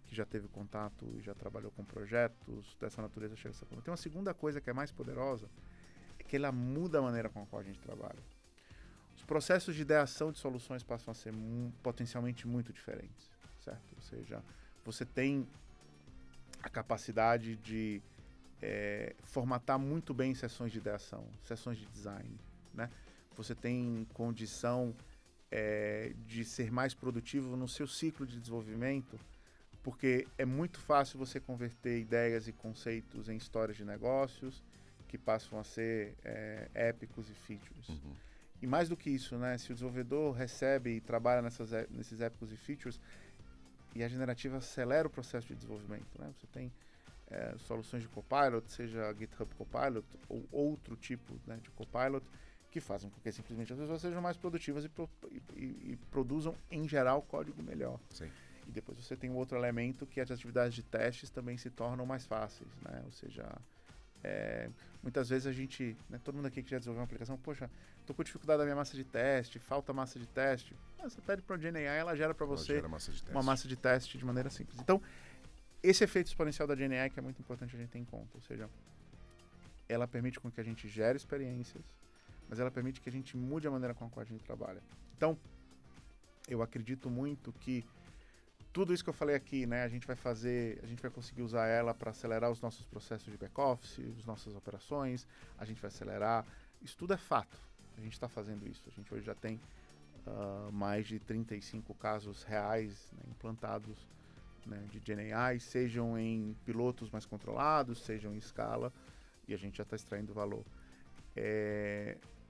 que já teve contato e já trabalhou com projetos dessa natureza chega a essa conclusão. Tem uma segunda coisa que é mais poderosa, é que ela muda a maneira com a qual a gente trabalha. Os processos de ideação de soluções passam a ser potencialmente muito diferentes, certo? Ou seja, você tem a capacidade de formatar muito bem sessões de ideação, sessões de design, né? Você tem condição de ser mais produtivo no seu ciclo de desenvolvimento, porque é muito fácil você converter ideias e conceitos em histórias de negócios que passam a ser épicos e features. E mais do que isso, né? Se o desenvolvedor recebe e trabalha nesses épicos e features, e a generativa acelera o processo de desenvolvimento, né? Você tem soluções de Copilot, seja GitHub Copilot ou outro tipo, né, de Copilot, que fazem com que simplesmente as pessoas sejam mais produtivas e produzam, em geral, código melhor. Sim. E depois você tem um outro elemento que as atividades de testes também se tornam mais fáceis, né? Ou seja, muitas vezes a gente, né, todo mundo aqui que já desenvolveu uma aplicação, poxa, estou com dificuldade da minha massa de teste, falta massa de teste. Você pede para a GenAI, ela gera para você uma massa de teste de maneira simples. Então, esse efeito exponencial da GenAI que é muito importante a gente ter em conta, ou seja, ela permite com que a gente gere experiências, mas ela permite que a gente mude a maneira com a qual a gente trabalha. Então, eu acredito muito que tudo isso que eu falei aqui, né, a gente vai conseguir usar ela para acelerar os nossos processos de back-office, as nossas operações, a gente vai acelerar, isso tudo é fato, a gente está fazendo isso, a gente hoje já tem mais de 35 casos reais, né, implantados, né, de GenAI, sejam em pilotos mais controlados, sejam em escala, e a gente já está extraindo valor.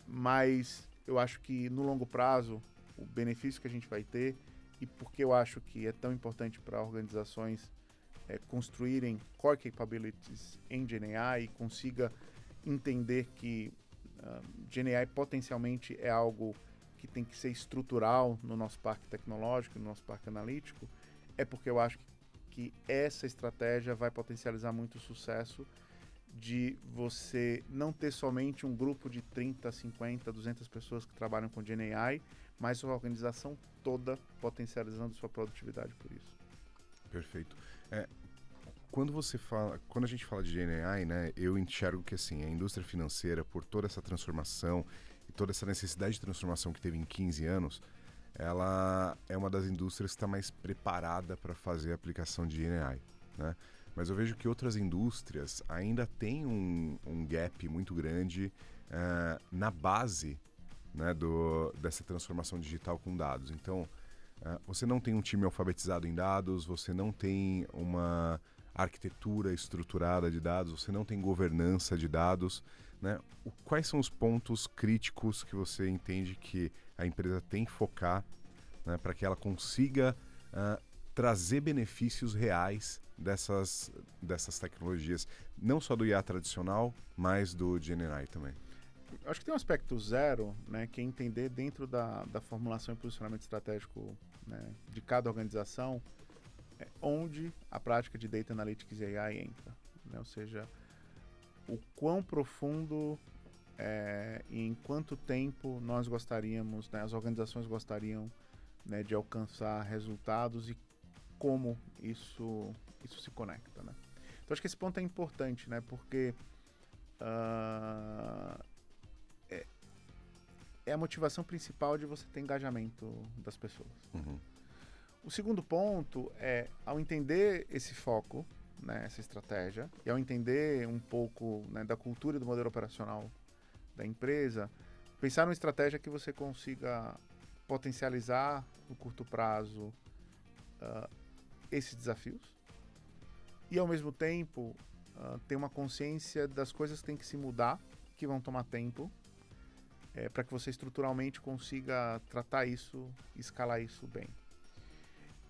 Mas eu acho que no longo prazo, o benefício que a gente vai ter, e porque eu acho que é tão importante para organizações construírem core capabilities em GenAI e consiga entender que GenAI potencialmente é algo que tem que ser estrutural no nosso parque tecnológico, no nosso parque analítico, é porque eu acho que essa estratégia vai potencializar muito o sucesso de você não ter somente um grupo de 30, 50, 200 pessoas que trabalham com GenAI, mas a organização toda potencializando sua produtividade por isso. Perfeito. Quando a gente fala de GenAI, né, eu enxergo que assim, a indústria financeira, por toda essa transformação e toda essa necessidade de transformação que teve em 15 anos, ela é uma das indústrias que está mais preparada para fazer a aplicação de GenAI, né? Mas eu vejo que outras indústrias ainda têm um gap muito grande na base, né, dessa transformação digital com dados. Então, você não tem um time alfabetizado em dados, você não tem uma arquitetura estruturada de dados, você não tem governança de dados, né? Quais são os pontos críticos que você entende que a empresa tem que focar, né, para que ela consiga trazer benefícios reais dessas tecnologias, não só do IA tradicional, mas do GenAI também? Eu acho que tem um aspecto zero, né, que é entender dentro da formulação e posicionamento estratégico, né, de cada organização, onde a prática de Data Analytics e AI entra, né? Ou seja, o quão profundo e em quanto tempo nós gostaríamos, né, as organizações gostariam, né, de alcançar resultados e como isso se conecta, né? Então acho que esse ponto é importante, né, porque é a motivação principal de você ter engajamento das pessoas. Uhum. O segundo ponto é, ao entender esse foco, né, essa estratégia, e ao entender um pouco, né, da cultura e do modelo operacional da empresa, pensar numa estratégia que você consiga potencializar no curto prazo esses desafios e, ao mesmo tempo, ter uma consciência das coisas que têm que se mudar, que vão tomar tempo, para que você estruturalmente consiga tratar isso e escalar isso bem.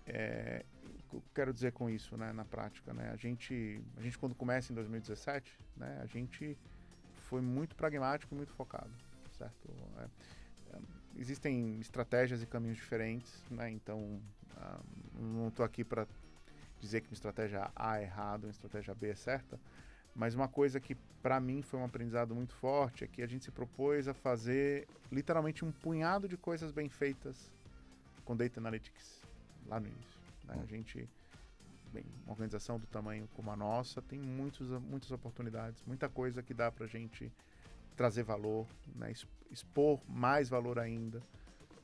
O que eu quero dizer com isso, né, na prática, né, a gente quando começa em 2017, né, a gente foi muito pragmático e muito focado, certo? Existem estratégias e caminhos diferentes, né, então não estou aqui para dizer que uma estratégia A é errada, uma estratégia B é certa, mas uma coisa que para mim foi um aprendizado muito forte é que a gente se propôs a fazer literalmente um punhado de coisas bem feitas com Data Analytics lá no início, né? A gente, uma organização do tamanho como a nossa, tem muitas oportunidades, muita coisa que dá pra gente trazer valor, né? Expor mais valor ainda,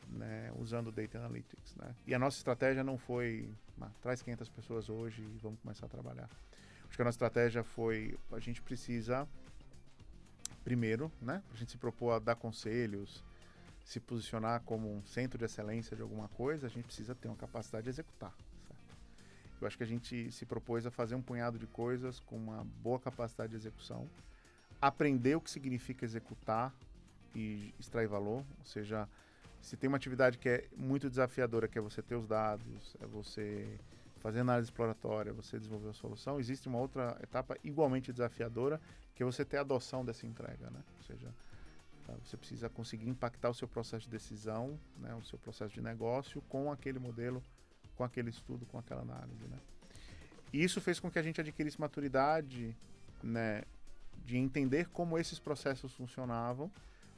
né? Usando Data Analytics, né? E a nossa estratégia não foi, traz 500 pessoas hoje e vamos começar a trabalhar. Acho que a nossa estratégia foi, a gente precisa, primeiro, né? A gente se propor a dar conselhos, se posicionar como um centro de excelência de alguma coisa, a gente precisa ter uma capacidade de executar, certo? Eu acho que a gente se propôs a fazer um punhado de coisas com uma boa capacidade de execução, aprender o que significa executar e extrair valor, ou seja, se tem uma atividade que é muito desafiadora, que é você ter os dados, é você fazer análise exploratória, você desenvolver a solução, existe uma outra etapa igualmente desafiadora, que é você ter a adoção dessa entrega, né? Ou seja, você precisa conseguir impactar o seu processo de decisão, né, o seu processo de negócio com aquele modelo, com aquele estudo, com aquela análise, né? E isso fez com que a gente adquirisse maturidade, né, de entender como esses processos funcionavam,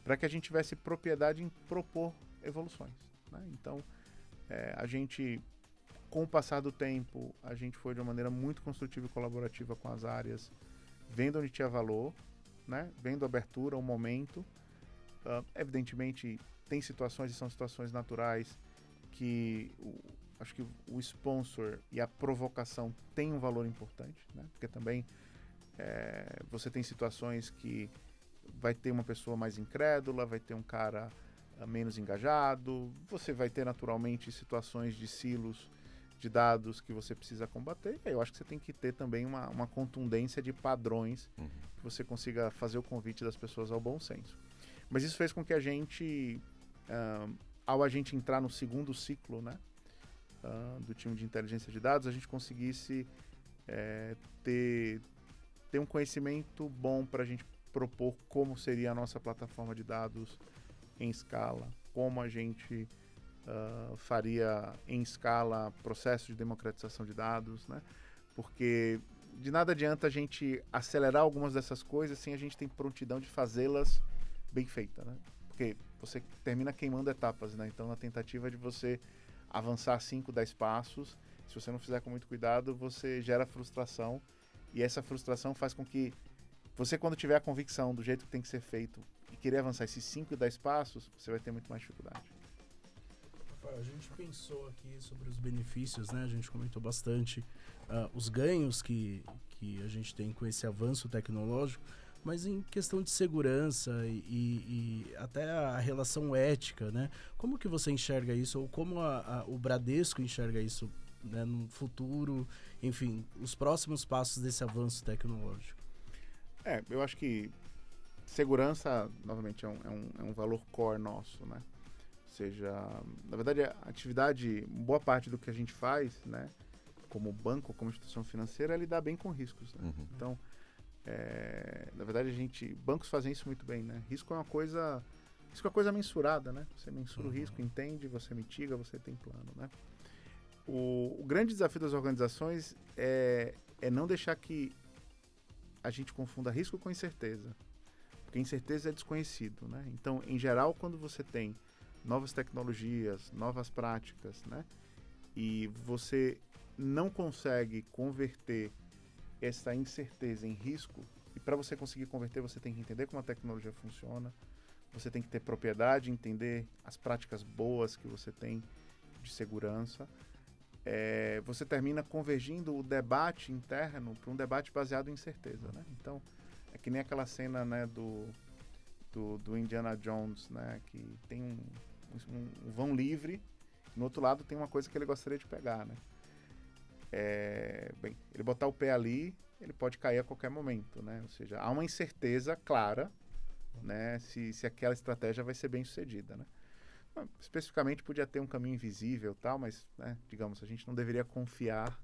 para que a gente tivesse propriedade em propor evoluções, né? Então, a gente, com o passar do tempo, a gente foi de uma maneira muito construtiva e colaborativa com as áreas, vendo onde tinha valor, né, vendo a abertura, o momento. Evidentemente, tem situações e são situações naturais que acho que o sponsor e a provocação tem um valor importante, né? Porque também você tem situações que vai ter uma pessoa mais incrédula, vai ter um cara menos engajado, você vai ter naturalmente situações de silos de dados que você precisa combater. Eu acho que você tem que ter também uma contundência de padrões que você consiga fazer o convite das pessoas ao bom senso. Mas isso fez com que a gente, ao a gente entrar no segundo ciclo, né, do time de inteligência de dados, a gente conseguisse ter um conhecimento bom para a gente propor como seria a nossa plataforma de dados em escala, como a gente faria em escala processo de democratização de dados, né? Porque de nada adianta a gente acelerar algumas dessas coisas sem a gente ter prontidão de fazê-las bem feitas, né? Porque você termina queimando etapas, né? Então, na tentativa de você avançar 5, 10 passos, se você não fizer com muito cuidado, você gera frustração. E essa frustração faz com que você, quando tiver a convicção do jeito que tem que ser feito e querer avançar esses 5, 10 passos, você vai ter muito mais dificuldade. Rafael, a gente pensou aqui sobre os benefícios, né? A gente comentou bastante os ganhos que a gente tem com esse avanço tecnológico, mas em questão de segurança e até a relação ética, né? Como que você enxerga isso, ou como o Bradesco enxerga isso, né, no futuro, enfim, os próximos passos desse avanço tecnológico? Eu acho que segurança, novamente, é um valor core nosso, né? Ou seja, na verdade, a atividade, boa parte do que a gente faz, né, como banco, como instituição financeira, é lidar bem com riscos, né? Uhum. Então, na verdade, bancos fazem isso muito bem, né? Risco é uma coisa mensurada, né? Você mensura o risco, entende, você mitiga, você tem plano, né? O grande desafio das organizações é não deixar que a gente confunda risco com incerteza, porque incerteza é desconhecido, né? Então, em geral, quando você tem novas tecnologias, novas práticas, né, e você não consegue converter essa incerteza em risco, e para você conseguir converter, você tem que entender como a tecnologia funciona, você tem que ter propriedade, entender as práticas boas que você tem de segurança. Você termina convergindo o debate interno para um debate baseado em certeza, né? Então, é que nem aquela cena, né, do Indiana Jones, né, que tem um vão livre, no outro lado tem uma coisa que ele gostaria de pegar, né? Bem, ele botar o pé ali, ele pode cair a qualquer momento, né? Ou seja, há uma incerteza clara, né, se aquela estratégia vai ser bem sucedida, né? Especificamente podia ter um caminho invisível, tal, mas, né, digamos, a gente não deveria confiar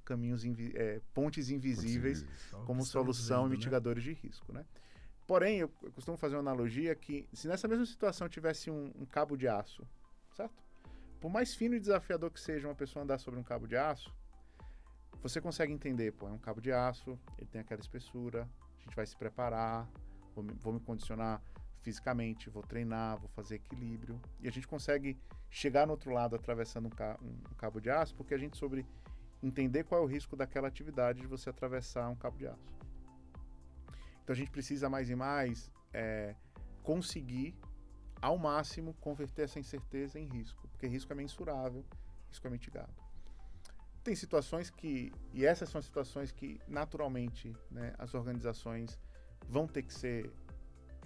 pontes invisíveis como solução e mitigadores de risco, né? Porém, eu costumo fazer uma analogia que, se nessa mesma situação tivesse um cabo de aço, certo? Por mais fino e desafiador que seja uma pessoa andar sobre um cabo de aço, você consegue entender, é um cabo de aço, ele tem aquela espessura, a gente vai se preparar, vou me condicionar fisicamente, vou treinar, vou fazer equilíbrio, e a gente consegue chegar no outro lado atravessando um cabo de aço, porque a gente soube entender qual é o risco daquela atividade de você atravessar um cabo de aço. Então a gente precisa mais e mais conseguir ao máximo converter essa incerteza em risco, porque risco é mensurável, risco é mitigado. Tem situações e essas são situações que naturalmente, né, as organizações vão ter que ser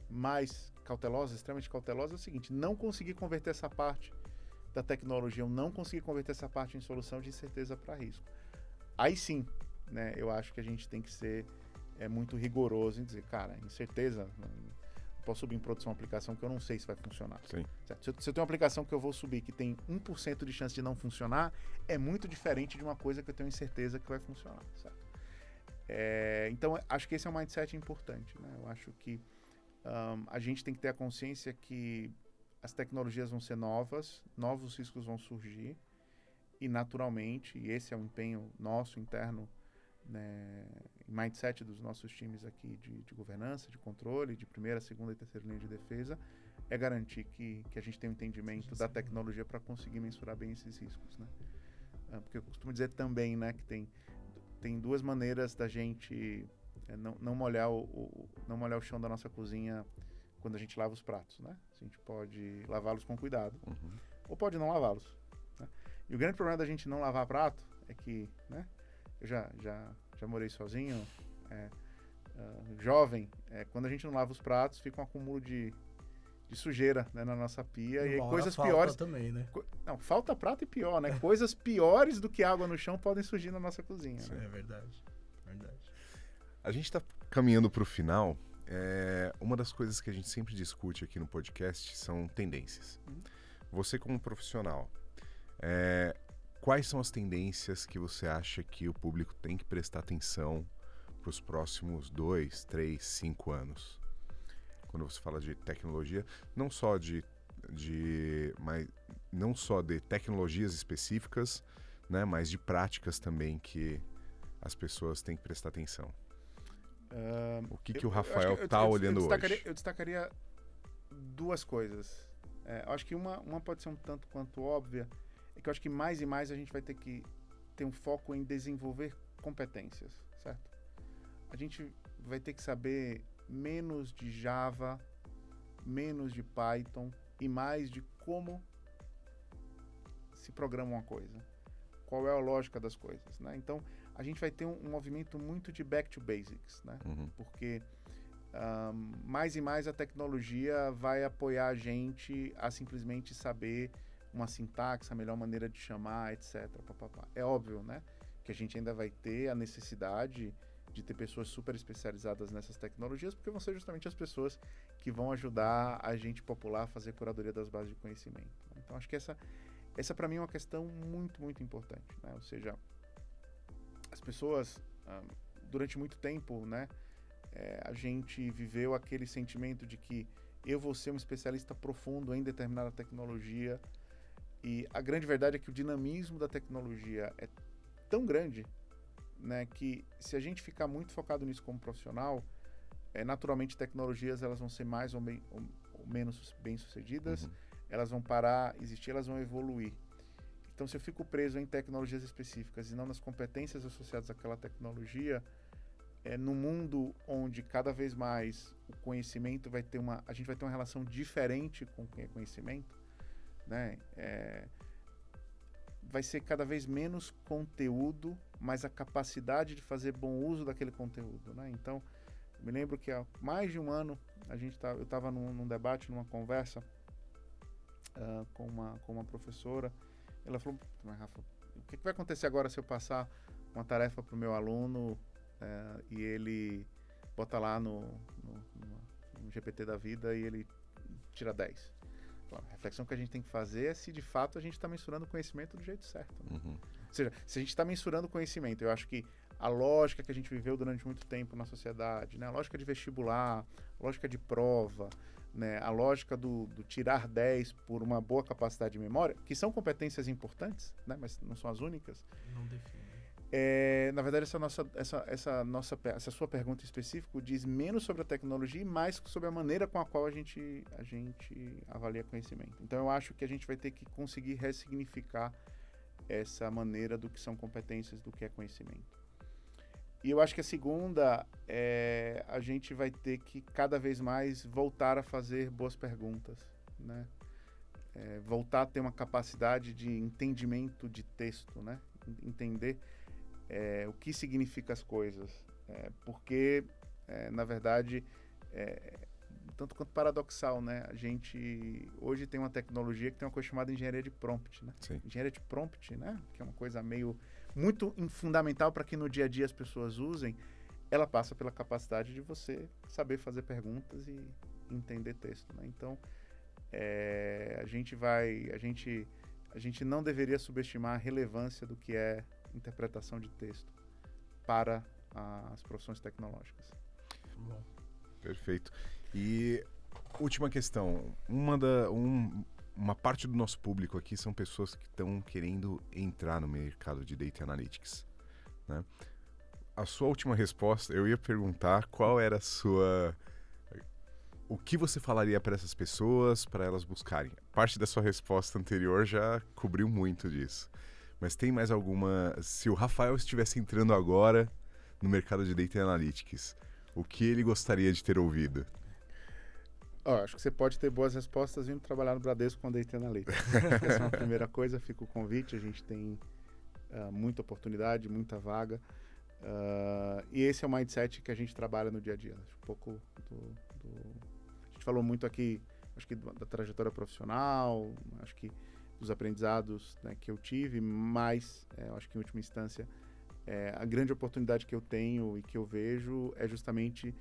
mais cautelosas, extremamente cautelosas. É o seguinte: não conseguir converter essa parte da tecnologia, ou não conseguir converter essa parte em solução de incerteza para risco. Aí sim, né, eu acho que a gente tem que ser muito rigoroso em dizer, cara, incerteza, não posso subir em produção uma aplicação que eu não sei se vai funcionar. Sim. Certo? Se eu tenho uma aplicação que eu vou subir que tem 1% de chance de não funcionar, é muito diferente de uma coisa que eu tenho incerteza que vai funcionar, certo? Então, acho que esse é um mindset importante, né? Eu acho que a gente tem que ter a consciência que as tecnologias vão ser novas, novos riscos vão surgir, e naturalmente, e esse é um empenho nosso interno, né, mindset dos nossos times aqui de governança, de controle, de primeira, segunda e terceira linha de defesa, é garantir que a gente tem um entendimento da tecnologia para conseguir mensurar bem esses riscos, né? Porque eu costumo dizer também, né, que tem duas maneiras da gente não molhar o chão da nossa cozinha quando a gente lava os pratos, né? A gente pode lavá-los com cuidado, ou pode não lavá-los, né? E o grande problema da gente não lavar prato é que, né, eu já morei sozinho, jovem, quando a gente não lava os pratos, fica um acúmulo de sujeira, né, na nossa pia, e coisas piores também, né? Não, falta prato e pior, né? Coisas piores do que água no chão podem surgir na nossa cozinha. Sim, né? é verdade. A gente está caminhando para o final. Uma das coisas que a gente sempre discute aqui no podcast são tendências. Você como profissional, quais são as tendências que você acha que o público tem que prestar atenção para os próximos 2, 3, 5 anos? Quando você fala de tecnologia, não só de tecnologias específicas, né, mas de práticas também que as pessoas têm que prestar atenção? O que o eu Rafael acho que está olhando destacaria, hoje? eu destacaria duas coisas. Eu acho que uma pode ser um tanto quanto óbvia, é que eu acho que mais e mais a gente vai ter que ter um foco em desenvolver competências, certo? A gente vai ter que saber menos de Java, menos de Python e mais de como se programa uma coisa. Qual é a lógica das coisas, né? Então, a gente vai ter um movimento muito de back to basics, né? Porque mais e mais a tecnologia vai apoiar a gente a simplesmente saber uma sintaxe, a melhor maneira de chamar, etc. É óbvio, né? Que a gente ainda vai ter a necessidade de ter pessoas super especializadas nessas tecnologias, porque vão ser justamente as pessoas que vão ajudar a gente popular a fazer curadoria das bases de conhecimento. Então, acho que essa para mim é uma questão muito, muito importante, né? Ou seja, as pessoas, durante muito tempo, né, a gente viveu aquele sentimento de que eu vou ser um especialista profundo em determinada tecnologia, e a grande verdade é que o dinamismo da tecnologia é tão grande, né, que se a gente ficar muito focado nisso como profissional, naturalmente tecnologias elas vão ser mais ou menos bem-sucedidas, elas vão parar de existir, elas vão evoluir. Então, se eu fico preso em tecnologias específicas e não nas competências associadas àquela tecnologia, no mundo onde cada vez mais o conhecimento a gente vai ter uma relação diferente com o conhecimento, né? Vai ser cada vez menos conteúdo, mas a capacidade de fazer bom uso daquele conteúdo, né? Então, me lembro que há mais de um ano eu estava num debate, numa conversa com uma professora. Ela falou: mas Rafa, o que vai acontecer agora se eu passar uma tarefa para o meu aluno e ele bota lá no GPT da vida e ele tira 10? A reflexão que a gente tem que fazer é se de fato a gente está mensurando o conhecimento do jeito certo, né? Ou seja, se a gente está mensurando o conhecimento, eu acho que a lógica que a gente viveu durante muito tempo na sociedade, né? A lógica de vestibular, a lógica de prova, né? A lógica do tirar 10 por uma boa capacidade de memória, que são competências importantes, né? Mas não são as únicas. Não define. Na verdade, essa sua pergunta em específico diz menos sobre a tecnologia e mais sobre a maneira com a qual a gente avalia conhecimento. Então, eu acho que a gente vai ter que conseguir ressignificar essa maneira do que são competências, do que é conhecimento. E eu acho que a segunda a gente vai ter que cada vez mais voltar a fazer boas perguntas, né? Voltar a ter uma capacidade de entendimento de texto, né? Entender o que significa as coisas. Porque, na verdade, tanto quanto paradoxal, né? A gente hoje tem uma tecnologia que tem uma coisa chamada engenharia de prompt, né? Sim. Engenharia de prompt, né? Que é uma coisa muito fundamental para que no dia a dia as pessoas usem. Ela passa pela capacidade de você saber fazer perguntas e entender texto, né? Então, a gente não deveria subestimar a relevância do que é interpretação de texto para as profissões tecnológicas. Bom. Perfeito. E última questão, uma parte do nosso público aqui são pessoas que estão querendo entrar no mercado de Data Analytics, né? A sua última resposta, eu ia perguntar qual era o que você falaria para essas pessoas, para elas buscarem. Parte da sua resposta anterior já cobriu muito disso. Mas tem mais alguma... Se o Rafael estivesse entrando agora no mercado de Data Analytics, o que ele gostaria de ter ouvido? Acho que você pode ter boas respostas vindo trabalhar no Bradesco com Data Analytics. Essa é uma primeira coisa, fica o convite. A gente tem muita oportunidade, muita vaga. E esse é o mindset que a gente trabalha no dia a dia. Um pouco a gente falou muito aqui, acho que da trajetória profissional, acho que dos aprendizados, né, que eu tive, mas acho que em última instância a grande oportunidade que eu tenho e que eu vejo é justamente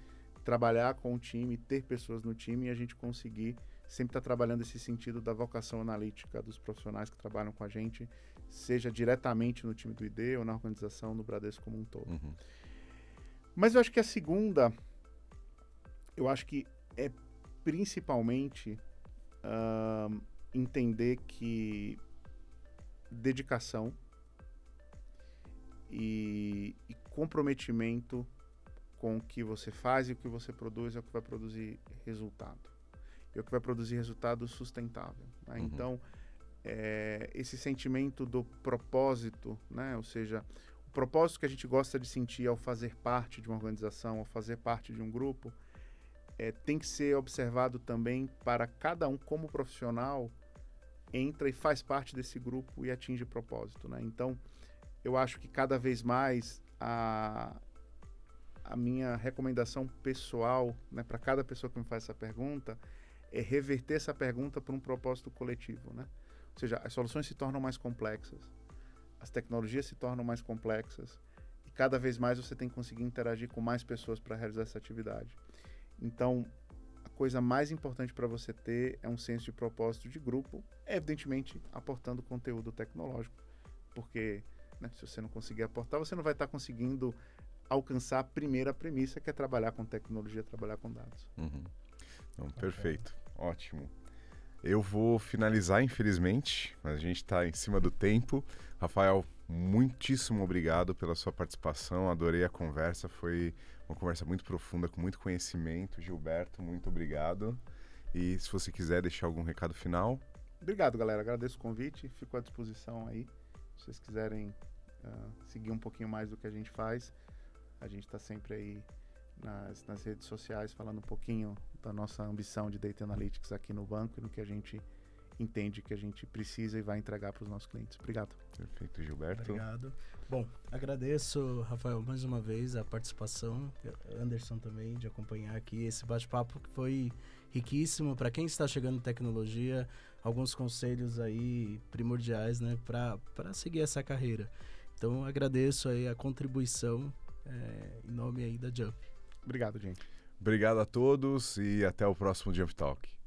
trabalhar com o time, ter pessoas no time e a gente conseguir sempre estar trabalhando esse sentido da vocação analítica dos profissionais que trabalham com a gente, seja diretamente no time do ID ou na organização, no Bradesco como um todo. Mas eu acho que a segunda, eu acho que é principalmente entender que dedicação e comprometimento com o que você faz e o que você produz é o que vai produzir resultado. E o que vai produzir resultado sustentável, né? Então, esse sentimento do propósito, né? Ou seja, o propósito que a gente gosta de sentir ao fazer parte de uma organização, ao fazer parte de um grupo, tem que ser observado também para cada um como profissional entra e faz parte desse grupo e atinge propósito, né? Então, eu acho que cada vez mais a minha recomendação pessoal, né, para cada pessoa que me faz essa pergunta, é reverter essa pergunta para um propósito coletivo, né? Ou seja, as soluções se tornam mais complexas, as tecnologias se tornam mais complexas e cada vez mais você tem que conseguir interagir com mais pessoas para realizar essa atividade. Então, a coisa mais importante para você ter é um senso de propósito de grupo, evidentemente aportando conteúdo tecnológico, porque, né, se você não conseguir aportar, você não vai estar conseguindo alcançar a primeira premissa, que é trabalhar com tecnologia, trabalhar com dados. Então, perfeito, ótimo. Eu vou finalizar, infelizmente, mas a gente está em cima do tempo. Rafael, muitíssimo obrigado pela sua participação, adorei a conversa, foi uma conversa muito profunda, com muito conhecimento. Gilberto, muito obrigado. E se você quiser deixar algum recado final. Obrigado, galera, agradeço o convite, fico à disposição aí. Se vocês quiserem seguir um pouquinho mais do que a gente faz, a gente está sempre aí nas redes sociais falando um pouquinho da nossa ambição de Data Analytics aqui no banco e no que a gente entende que a gente precisa e vai entregar para os nossos clientes. Obrigado. Perfeito, Gilberto. Obrigado. Bom, agradeço, Rafael, mais uma vez a participação, Anderson também, de acompanhar aqui esse bate-papo que foi riquíssimo. Para quem está chegando em tecnologia, alguns conselhos aí primordiais, né, para seguir essa carreira. Então, agradeço aí a contribuição em nome aí da Jump. Obrigado, gente. Obrigado a todos e até o próximo Jump Talk.